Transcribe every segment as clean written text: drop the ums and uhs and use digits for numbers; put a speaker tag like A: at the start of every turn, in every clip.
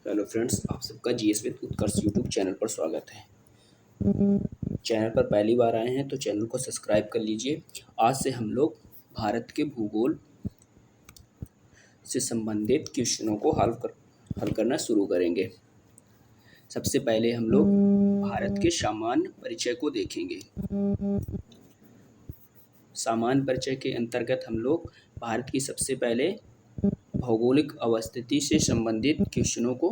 A: Hello friends, आप सबका GS with Utkarsh YouTube channel पर स्वागत है। चैनल पर पहली बार आए हैं तो चैनल को सब्सक्राइब कर लीजिए। आज से हम लोग भारत के भूगोल से संबंधित क्वेश्चनों को हल करना शुरू करेंगे। सबसे पहले हम लोग भारत के सामान्य परिचय को देखेंगे। सामान्य परिचय के अंतर्गत हम लोग भारत की सबसे पहले भौगोलिक अवस्थिति से संबंधित क्वेश्चनों को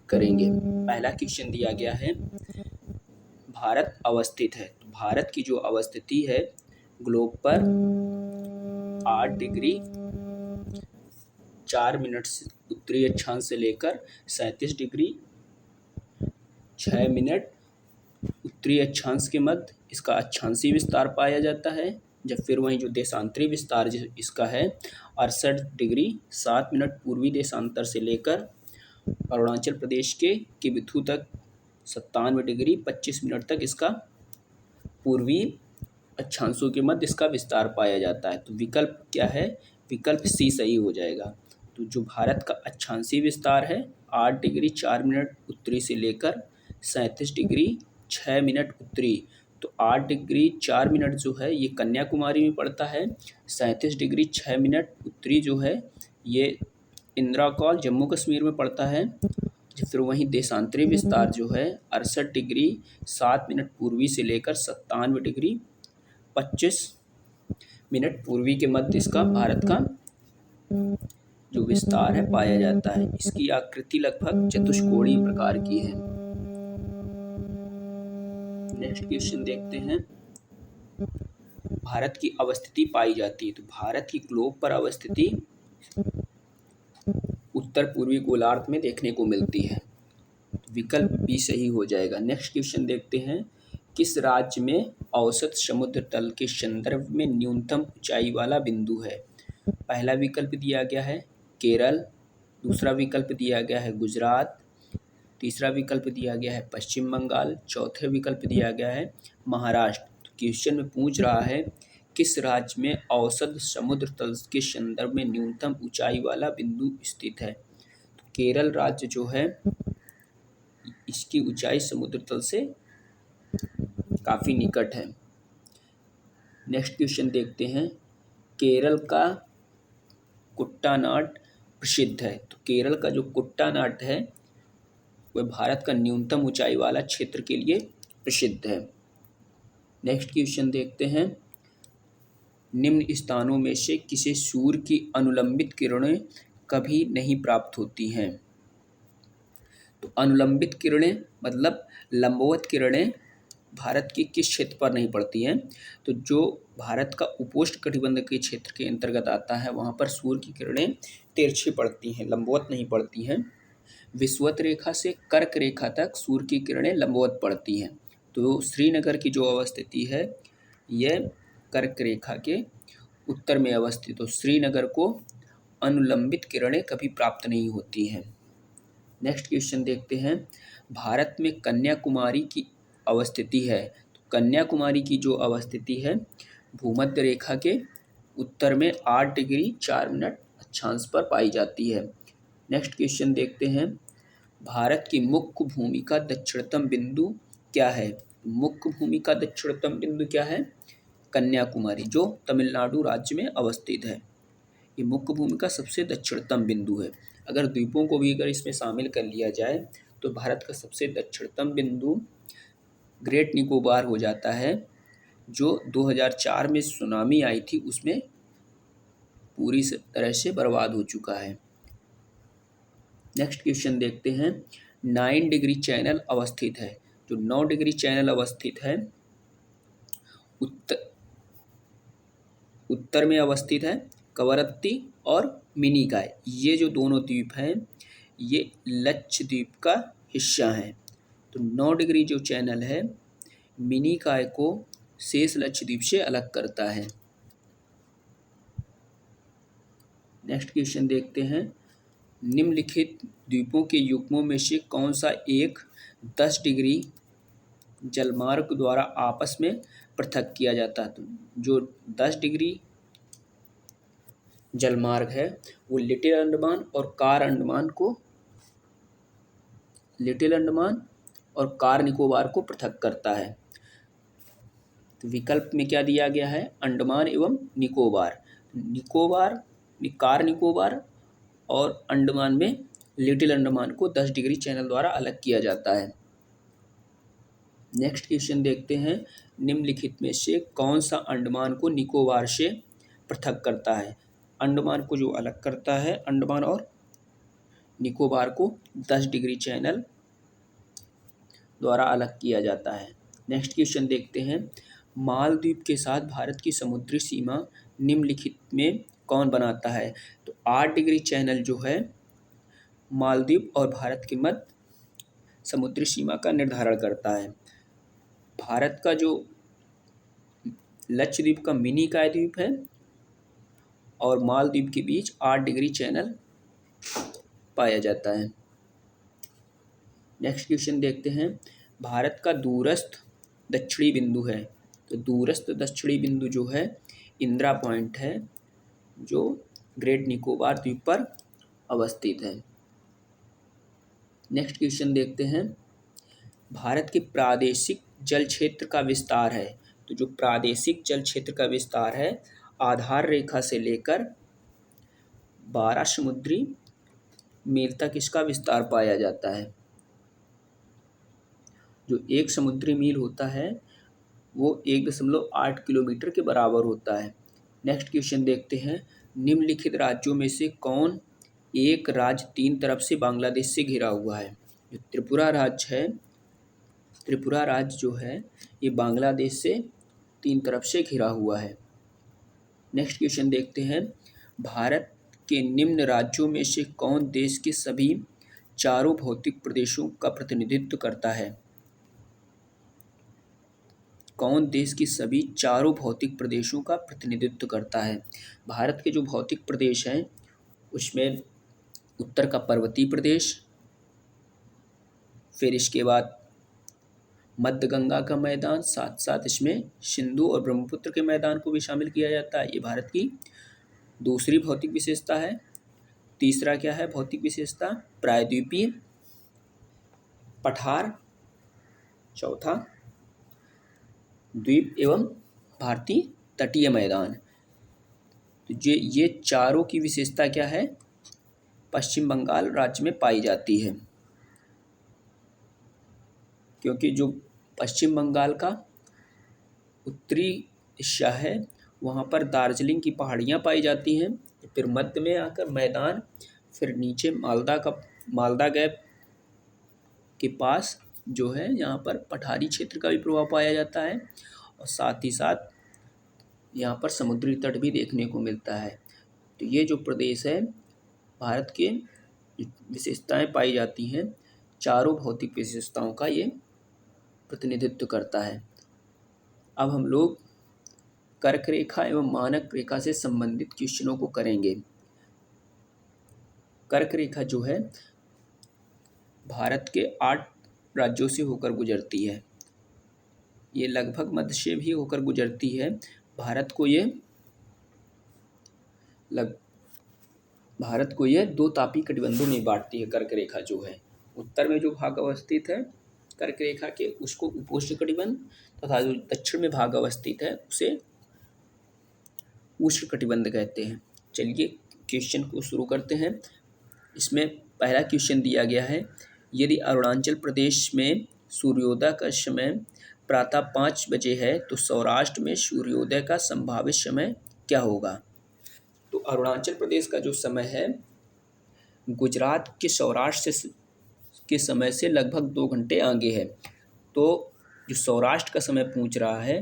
A: करेंगे। पहला क्वेश्चन दिया गया है, भारत अवस्थित है। तो भारत की जो अवस्थिति है ग्लोब पर 8 डिग्री 4 मिनट उत्तरी अक्षांश से लेकर 37 डिग्री 6 मिनट उत्तरी अक्षांश के मध्य इसका अक्षांशीय विस्तार पाया जाता है। जब फिर वहीं जो देशांतरी विस्तार इसका है 68 डिग्री 7 मिनट पूर्वी देशांतर से लेकर अरुणाचल प्रदेश के किबिथु तक 97 डिग्री 25 मिनट तक इसका पूर्वी अक्षांशों के मध्य इसका विस्तार पाया जाता है। तो विकल्प क्या है? विकल्प सी सही हो जाएगा। तो जो भारत का अक्षांशीय विस्तार है 8 डिग्री 4 मिनट उत्तरी से लेकर 37 डिग्री 6 मिनट उत्तरी, तो 8 डिग्री 4 मिनट जो है ये कन्याकुमारी में पड़ता है। 37 डिग्री 6 मिनट उत्तरी जो है ये इंदिरा कॉल जम्मू कश्मीर में पड़ता है। फिर वहीं देशांतरी विस्तार जो है 68 डिग्री 7 मिनट पूर्वी से लेकर 97 डिग्री 25 मिनट पूर्वी के मध्य इसका भारत का जो विस्तार है पाया जाता है। इसकी आकृति लगभग चतुष्कोणीय प्रकार की है। नेक्स्ट क्वेश्चन देखते हैं, भारत की अवस्थिति पाई जाती है। तो भारत की ग्लोब पर अवस्थिति उत्तर पूर्वी गोलार्ध में देखने को मिलती है। तो विकल्प बी सही हो जाएगा। नेक्स्ट क्वेश्चन देखते हैं, किस राज्य में औसत समुद्र तल के संदर्भ में न्यूनतम ऊंचाई वाला बिंदु है? पहला विकल्प दिया गया है केरल, दूसरा विकल्प दिया गया है गुजरात, तीसरा विकल्प दिया गया है पश्चिम बंगाल, चौथे विकल्प दिया गया है महाराष्ट्र। तो क्वेश्चन में पूछ रहा है किस राज्य में औसत समुद्र तल के संदर्भ में न्यूनतम ऊंचाई वाला बिंदु स्थित है? तो केरल राज्य जो है इसकी ऊंचाई समुद्र तल से काफ़ी निकट है। नेक्स्ट क्वेश्चन देखते हैं, केरल का कुट्टानाड प्रसिद्ध है। तो केरल का जो कुट्टानाड है वह भारत का न्यूनतम ऊंचाई वाला क्षेत्र के लिए प्रसिद्ध है। नेक्स्ट क्वेश्चन देखते हैं, निम्न स्थानों में से किसे सूर्य की अनुलंबित किरणें कभी नहीं प्राप्त होती हैं? तो अनुलंबित किरणें मतलब लंबवत किरणें भारत के किस क्षेत्र पर नहीं पड़ती हैं? तो जो भारत का उपोष्णकटिबंध के क्षेत्र के अंतर्गत आता है वहाँ पर सूर्य की किरणें तिरछी पड़ती हैं, लंबवत नहीं पड़ती हैं। विषुवत रेखा से कर्क रेखा तक सूर्य की किरणें लंबवत पड़ती हैं। तो श्रीनगर की जो अवस्थिति है यह कर्क रेखा के उत्तर में अवस्थित, तो श्रीनगर को अनुलंबित किरणें कभी प्राप्त नहीं होती हैं। नेक्स्ट क्वेश्चन देखते हैं, भारत में कन्याकुमारी की अवस्थिति है। तो कन्याकुमारी की जो अवस्थिति है भूमध्य रेखा के उत्तर में 8 डिग्री 4 मिनट अक्षांश पर पाई जाती है। नेक्स्ट क्वेश्चन देखते हैं, भारत की मुख्य भूमि का दक्षिणतम बिंदु क्या है? मुख्य भूमि का दक्षिणतम बिंदु क्या है? कन्याकुमारी जो तमिलनाडु राज्य में अवस्थित है। ये मुख्य भूमि का सबसे दक्षिणतम बिंदु है। अगर द्वीपों को भी अगर इसमें शामिल कर लिया जाए तो भारत का सबसे दक्षिणतम बिंदु ग्रेट निकोबार हो जाता है, जो 2004 में सुनामी आई थी उसमें पूरी तरह से बर्बाद हो चुका है। नेक्स्ट क्वेश्चन देखते हैं, 9 डिग्री चैनल अवस्थित है। जो 9 डिग्री चैनल अवस्थित है उत्तर में अवस्थित है कवरत्ती और मिनिकॉय। ये जो दोनों द्वीप हैं ये लक्षद्वीप का हिस्सा हैं। तो 9 डिग्री जो चैनल है मिनिकॉय को शेष लक्षद्वीप से अलग करता है। नेक्स्ट क्वेश्चन देखते हैं, निम्नलिखित द्वीपों के युग्मों में से कौन सा एक 10 डिग्री जलमार्ग द्वारा आपस में पृथक किया जाता है? तो जो 10 डिग्री जलमार्ग है वो लिटिल अंडमान और कार अंडमान को लिटिल अंडमान और कार निकोबार को पृथक करता है? तो विकल्प में क्या दिया गया है? अंडमान एवं निकोबार। निकोबार, कार निकोबार और अंडमान में लिटिल अंडमान को 10 डिग्री चैनल द्वारा अलग किया जाता है। नेक्स्ट क्वेश्चन देखते हैं, निम्नलिखित में से कौन सा अंडमान को निकोबार से पृथक करता है? अंडमान को जो अलग करता है, अंडमान और निकोबार को 10 डिग्री चैनल द्वारा अलग किया जाता है। नेक्स्ट क्वेश्चन देखते हैं, मालदीव के साथ भारत की समुद्री सीमा निम्नलिखित में कौन बनाता है? तो 8 डिग्री चैनल जो है मालदीव और भारत के मध्य समुद्री सीमा का निर्धारण करता है। भारत का जो लक्षद्वीप का मिनी काय द्वीप है और मालदीव के बीच 8 डिग्री चैनल पाया जाता है। नेक्स्ट क्वेश्चन देखते हैं, भारत का दूरस्थ दक्षिणी बिंदु है। तो दूरस्थ दक्षिणी बिंदु जो है इंदिरा पॉइंट है, जो ग्रेट निकोबार द्वीप पर अवस्थित है। नेक्स्ट क्वेश्चन देखते हैं, भारत के प्रादेशिक जल क्षेत्र का विस्तार है। तो जो प्रादेशिक जल क्षेत्र का विस्तार है, आधार रेखा से लेकर 12 समुद्री मील तक इसका विस्तार पाया जाता है। जो 1 समुद्री मील होता है वो 1.8 किलोमीटर के बराबर होता है। नेक्स्ट क्वेश्चन देखते हैं, निम्नलिखित राज्यों में से कौन एक राज्य 3 तरफ से बांग्लादेश से घिरा हुआ है? जो त्रिपुरा राज्य है, त्रिपुरा राज्य जो है ये बांग्लादेश से 3 तरफ से घिरा हुआ है। नेक्स्ट क्वेश्चन देखते हैं, भारत के निम्न राज्यों में से कौन देश के सभी चारों भौतिक प्रदेशों का प्रतिनिधित्व करता है? कौन देश की सभी चारों भौतिक प्रदेशों का प्रतिनिधित्व करता है? भारत के जो भौतिक प्रदेश हैं उसमें उत्तर का पर्वतीय प्रदेश, फिर इसके बाद मध्य गंगा का मैदान, साथ साथ इसमें सिंधु और ब्रह्मपुत्र के मैदान को भी शामिल किया जाता है। ये भारत की दूसरी भौतिक विशेषता है। तीसरा क्या है भौतिक विशेषता? प्रायद्वीपीय पठार। चौथा द्वीप एवं भारतीय तटीय मैदान। तो ये चारों की विशेषता क्या है? पश्चिम बंगाल राज्य में पाई जाती है, क्योंकि जो पश्चिम बंगाल का उत्तरी हिस्सा है वहाँ पर दार्जिलिंग की पहाड़ियाँ पाई जाती हैं, फिर मध्य में आकर मैदान, फिर नीचे मालदा गैप के पास जो है यहाँ पर पठारी क्षेत्र का भी प्रभाव पाया जाता है और साथ ही साथ यहाँ पर समुद्री तट भी देखने को मिलता है। तो ये जो प्रदेश है भारत के विशेषताएं पाई जाती हैं, चारों भौतिक विशेषताओं का ये प्रतिनिधित्व करता है। अब हम लोग कर्क रेखा एवं मानक रेखा से संबंधित क्वेश्चनों को करेंगे। कर्क रेखा जो है भारत के 8 राज्यों से होकर गुजरती है। ये लगभग मध्य से भी होकर गुजरती है। भारत को ये 2 तापीय कटिबंधों में बांटती है। कर्क रेखा जो है उत्तर में जो भाग अवस्थित है कर्क रेखा के उसको उपोष्ण कटिबंध, तथा जो दक्षिण में भाग अवस्थित है उसे उष्ण कटिबंध कहते हैं। चलिए क्वेश्चन को शुरू करते हैं। इसमें पहला क्वेश्चन दिया गया है, यदि अरुणाचल प्रदेश में सूर्योदय का समय प्रातः 5 बजे है तो सौराष्ट्र में सूर्योदय का संभावित समय क्या होगा? तो अरुणाचल प्रदेश का जो समय है गुजरात के सौराष्ट्र के समय से लगभग 2 घंटे आगे है। तो जो सौराष्ट्र का समय पूछ रहा है,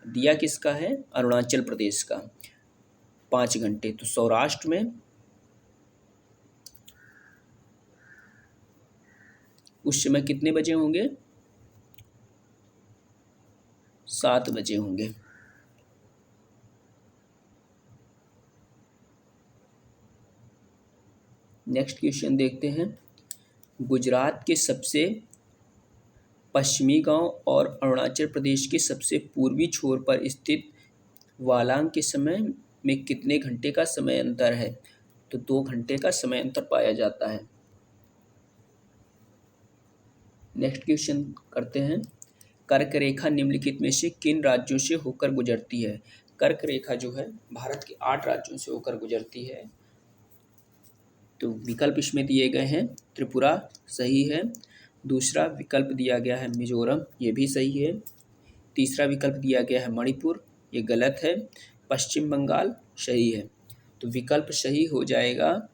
A: दिया किसका है? अरुणाचल प्रदेश का 5 घंटे। तो सौराष्ट्र में उस समय कितने बजे होंगे? 7 बजे होंगे। नेक्स्ट क्वेश्चन देखते हैं, गुजरात के सबसे पश्चिमी गांव और अरुणाचल प्रदेश के सबसे पूर्वी छोर पर स्थित वालांग के समय में कितने घंटे का समय अंतर है? तो 2 घंटे का समय अंतर पाया जाता है। नेक्स्ट क्वेश्चन करते हैं, कर्क रेखा निम्नलिखित में से किन राज्यों से होकर गुजरती है? कर्क रेखा जो है भारत के 8 राज्यों से होकर गुजरती है। तो विकल्प इसमें दिए गए हैं, त्रिपुरा सही है, दूसरा विकल्प दिया गया है मिजोरम, ये भी सही है, तीसरा विकल्प दिया गया है मणिपुर, ये गलत है, पश्चिम बंगाल सही है। तो विकल्प सही हो जाएगा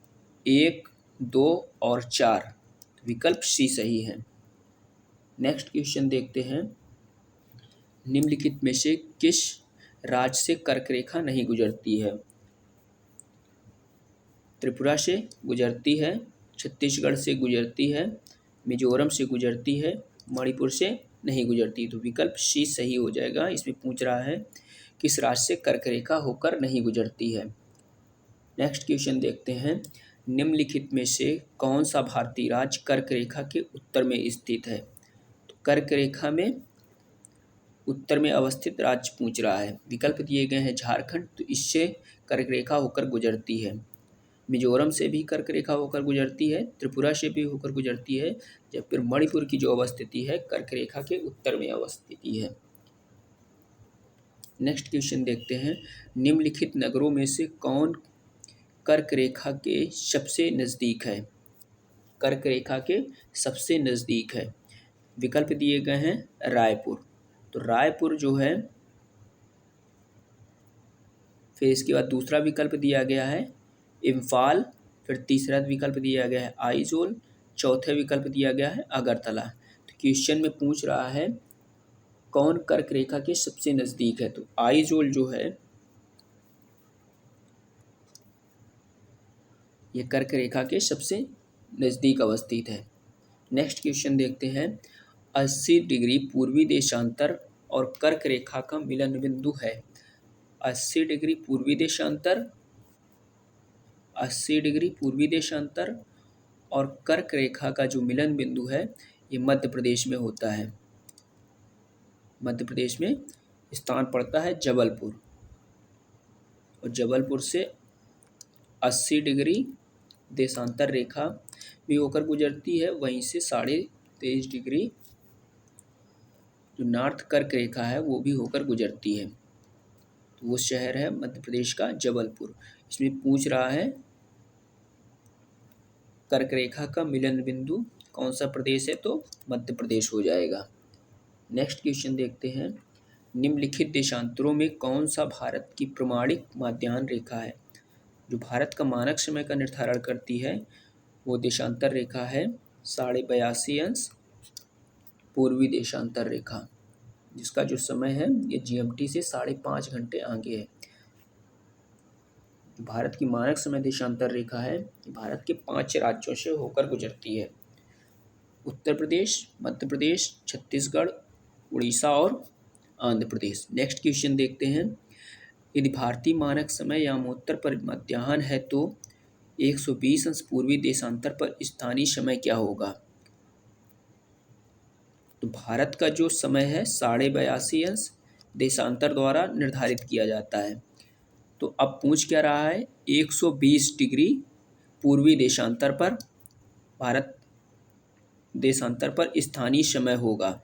A: 1, 2 और 4, विकल्प सी सही है। नेक्स्ट क्वेश्चन देखते हैं, निम्नलिखित में से किस राज्य से कर्क रेखा नहीं गुजरती है? त्रिपुरा से गुजरती है, छत्तीसगढ़ से गुजरती है, मिजोरम से गुजरती है, मणिपुर से नहीं गुजरती। तो विकल्प सी सही हो जाएगा। इसमें पूछ रहा है किस राज्य से कर्क रेखा होकर नहीं गुजरती है। नेक्स्ट क्वेश्चन देखते हैं, निम्नलिखित में से कौन सा भारतीय राज्य कर्क रेखा के उत्तर में स्थित है? तो कर्क रेखा में उत्तर में अवस्थित राज्य पूछ रहा है। विकल्प दिए गए हैं झारखंड, तो इससे कर्क रेखा होकर गुजरती है, मिजोरम से भी कर्क रेखा होकर गुजरती है, त्रिपुरा से भी होकर गुजरती है, जब फिर मणिपुर की जो अवस्थिति है कर्क रेखा के उत्तर में अवस्थिति है। नेक्स्ट क्वेश्चन देखते हैं, निम्नलिखित नगरों में से कौन कर्क रेखा के सबसे नज़दीक है? कर्क रेखा के सबसे नज़दीक है। विकल्प दिए गए हैं रायपुर, तो रायपुर जो है, फिर इसके बाद दूसरा विकल्प दिया गया है इम्फाल, फिर तीसरा विकल्प दिया गया है आइजोल, चौथा विकल्प दिया गया है अगरतला। तो क्वेश्चन में पूछ रहा है कौन कर्क रेखा के सबसे नज़दीक है? तो आइजोल जो है ये कर्क रेखा के सबसे नज़दीक अवस्थित है। नेक्स्ट क्वेश्चन देखते हैं, 80 डिग्री पूर्वी देशांतर और कर्क रेखा का मिलन बिंदु है। 80 डिग्री पूर्वी देशांतर, 80 डिग्री पूर्वी देशांतर और कर्क रेखा का जो मिलन बिंदु है ये मध्य प्रदेश में होता है। मध्य प्रदेश में स्थान पड़ता है जबलपुर, और जबलपुर से 80 डिग्री देशांतर रेखा भी होकर गुजरती है, वहीं से 23.5 डिग्री जो नॉर्थ कर्क रेखा है वो भी होकर गुजरती है। तो वो शहर है मध्य प्रदेश का जबलपुर। इसमें पूछ रहा है कर्क रेखा का मिलन बिंदु कौन सा प्रदेश है? तो मध्य प्रदेश हो जाएगा। नेक्स्ट क्वेश्चन देखते हैं, निम्नलिखित देशांतरों में कौन सा भारत की प्रमाणिक माध्याह्न रेखा है? जो भारत का मानक समय का निर्धारण करती है वो देशांतर रेखा है 82.5 पूर्वी देशांतर रेखा, जिसका जो समय है ये जीएमटी से 5.5 घंटे आगे है। भारत की मानक समय देशांतर रेखा है, भारत के 5 राज्यों से होकर गुजरती है, उत्तर प्रदेश, मध्य प्रदेश, छत्तीसगढ़, उड़ीसा और आंध्र प्रदेश। नेक्स्ट क्वेश्चन देखते हैं, यदि भारतीय मानक समय यामोत्तर पर मध्याह्न है तो 120 अंश पूर्वी देशांतर पर स्थानीय समय क्या होगा? तो भारत का जो समय है 82.5 अंश देशांतर द्वारा निर्धारित किया जाता है। तो अब पूछ क्या रहा है, 120 डिग्री पूर्वी देशांतर पर भारत देशांतर पर स्थानीय समय होगा।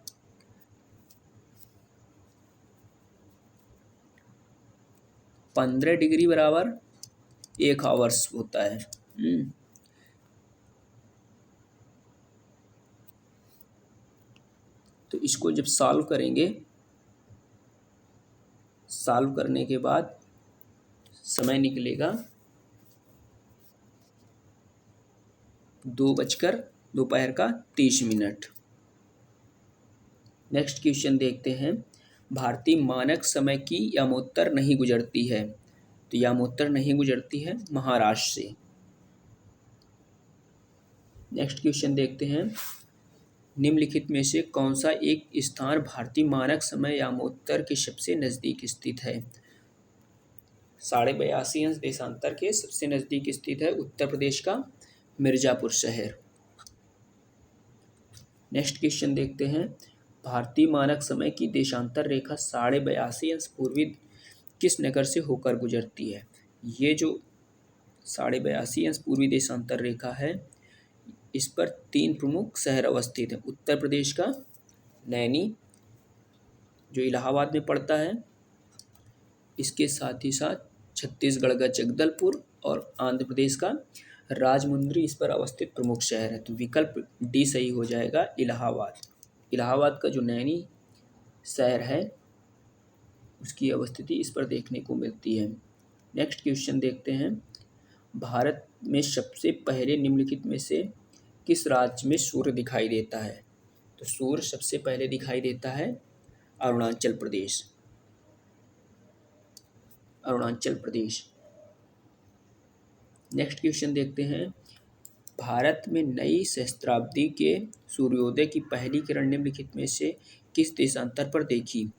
A: $15 बराबर 1 आवर्स होता है। तो इसको जब सॉल्व करेंगे, सॉल्व करने के बाद समय निकलेगा 2:30 नेक्स्ट क्वेश्चन देखते हैं, भारतीय मानक समय की यामोत्तर नहीं गुजरती है। तो यामोत्तर नहीं गुजरती है महाराष्ट्र से। नेक्स्ट क्वेश्चन देखते हैं, निम्नलिखित में से कौन सा एक स्थान भारतीय मानक समय यामोत्तर के सबसे नज़दीक स्थित है? 82.5 अंश देशांतर के सबसे नज़दीक स्थित है उत्तर प्रदेश का मिर्ज़ापुर शहर। नेक्स्ट क्वेश्चन देखते हैं, भारतीय मानक समय की देशांतर रेखा 82.5 अंश पूर्वी किस नगर से होकर गुजरती है? ये जो 82.5 अंश पूर्वी देशांतर रेखा है इस पर 3 प्रमुख शहर अवस्थित हैं। उत्तर प्रदेश का नैनी, जो इलाहाबाद में पड़ता है, इसके साथ ही साथ छत्तीसगढ़ का जगदलपुर और आंध्र प्रदेश का राजमुंद्री इस पर अवस्थित प्रमुख शहर है। तो विकल्प डी सही हो जाएगा, इलाहाबाद। इलाहाबाद का जो नैनी शहर है उसकी अवस्थिति इस पर देखने को मिलती है। नेक्स्ट क्वेश्चन देखते हैं, भारत में सबसे पहले निम्नलिखित में से किस राज्य में सूर्य दिखाई देता है? तो सूर्य सबसे पहले दिखाई देता है अरुणाचल प्रदेश। अरुणाचल प्रदेश। नेक्स्ट क्वेश्चन देखते हैं, भारत में नई सहस्त्राब्दी के सूर्योदय की पहली किरण निम्नलिखित में से किस देशांतर पर देखी?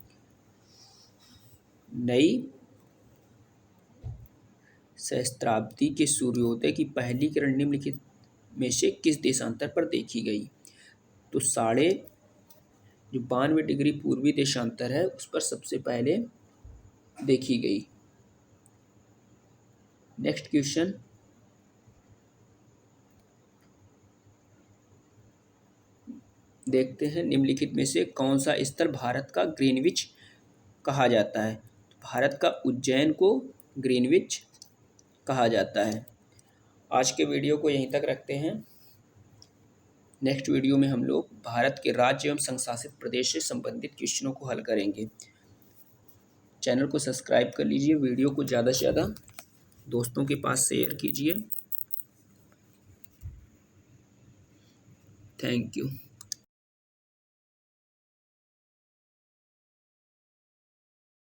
A: नई सहस्त्राब्दी के सूर्योदय की पहली किरण निम्नलिखित में से किस देशांतर पर देखी गई? तो 92.5 डिग्री पूर्वी देशांतर है, उस पर सबसे पहले देखी गई। नेक्स्ट क्वेश्चन, देखते हैं निम्नलिखित में से कौन सा स्थल भारत का ग्रीनविच कहा जाता है? भारत का उज्जैन को ग्रीनविच कहा जाता है। आज के वीडियो को यहीं तक रखते हैं। नेक्स्ट वीडियो में हम लोग भारत के राज्य एवं संशासित प्रदेश से संबंधित क्वेश्चनों को हल करेंगे। चैनल को सब्सक्राइब कर लीजिए, वीडियो को ज़्यादा से ज़्यादा दोस्तों के पास शेयर कीजिए। Thank you.